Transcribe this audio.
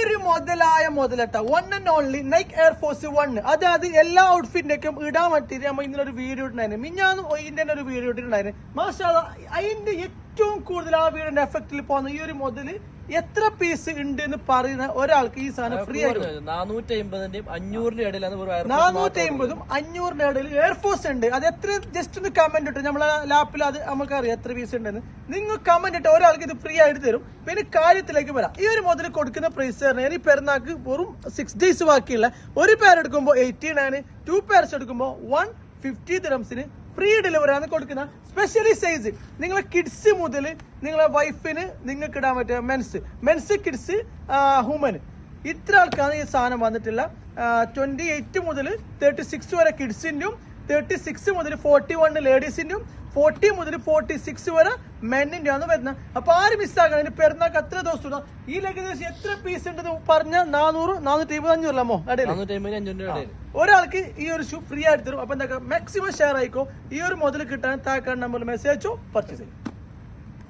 ഒരു മുതലട്ട one and only Nike Air Force 1. അതായത് എല്ലാ ഔട്ട്ഫിറ്റിന്റെയൊക്കെ ഇടാൻ പറ്റിയിട്ട് നമ്മൾ ഇന്നലെ ഒരു വീഡിയോ ഇട്ടുണ്ടായിരുന്നു. മിഞ്ഞാന്ന് ഇതിന്റെ ഒരു വീഡിയോ ഇട്ടിട്ടുണ്ടായിരുന്നു. മാഷാ അതിന്റെ ഏറ്റവും കൂടുതൽ ആ വീടിന്റെ എഫക്റ്റിൽ പോകുന്ന ഈ ഒരു മുതല് എത്ര പീസ് ഉണ്ട് എന്ന് പറയുന്ന ഒരാൾക്ക് ഈ സാധനം ഫ്രീ ആയിട്ട് 450-ന്റെയും 500-ന്റെ ഇടയിലാണ് 450-ഉം 500-ന്റെ ഇടയിൽ എയർഫോഴ്സ് ഉണ്ട്. അത് എത്ര ജസ്റ്റ് ഒന്ന് കമന്റ് ഇട്ട് നമ്മളെ ലാപ്പിൽ അത് നമുക്കറിയാം എത്ര പീസ് ഉണ്ടെന്ന്. നിങ്ങൾ കമന്റ് ഇട്ട് ഒരാൾക്ക് ഇത് ഫ്രീ ആയിട്ട് തരും. പിന്നെ കാര്യത്തിലേക്ക് വരാം. ഈ ഒരു മുതൽ കൊടുക്കുന്ന പ്രൈസ് പറഞ്ഞാൽ ഈ പെരുന്നാക്ക് വെറും 6 days ബാക്കിയുള്ള ഒരു പേർ എടുക്കുമ്പോൾ 89, 2 pairs എടുക്കുമ്പോൾ 150 dirhamsന് ഫ്രീ ഡെലിവറി ആണ് കൊടുക്കുന്ന. സ്പെഷ്യലി സൈസ് നിങ്ങളെ കിഡ്സ് മുതൽ നിങ്ങളെ വൈഫിന് നിങ്ങൾക്ക് ഇടാൻ പറ്റുക മെൻസ് കിഡ്സ് ഹ്യൂമന് ഇത്ര ആൾക്കാണ് ഈ സാധനം വന്നിട്ടില്ല. 28 മുതൽ 36 വരെ കിഡ്സിന്റെയും 36 മുതൽ 41 ലേഡീസിന്റെയും 40 മുതൽ 46 വരെ മെന്നിന്റെ ആണ് വരുന്നത്. അപ്പൊ ആരും മിസ്സാക്കണം. പെരുന്നാക്ക് എത്ര ദിവസം ഈ ഏകദേശം എത്ര പീസ് ഉണ്ടെന്ന് പറഞ്ഞ 400, 450, 500 ഒരാൾക്ക് ഈ ഒരു ഷൂ ഫ്രീ ആയിട്ട് തരും. അപ്പൊ എന്താ മാക്സിമം ഷെയർ ആയിക്കോ. ഈ ഒരു മുതൽ കിട്ടാൻ താക്കാൻ നമ്പറിൽ മെസ്സേജ് അയച്ചോ, പർച്ചേസ് ചെയ്യും.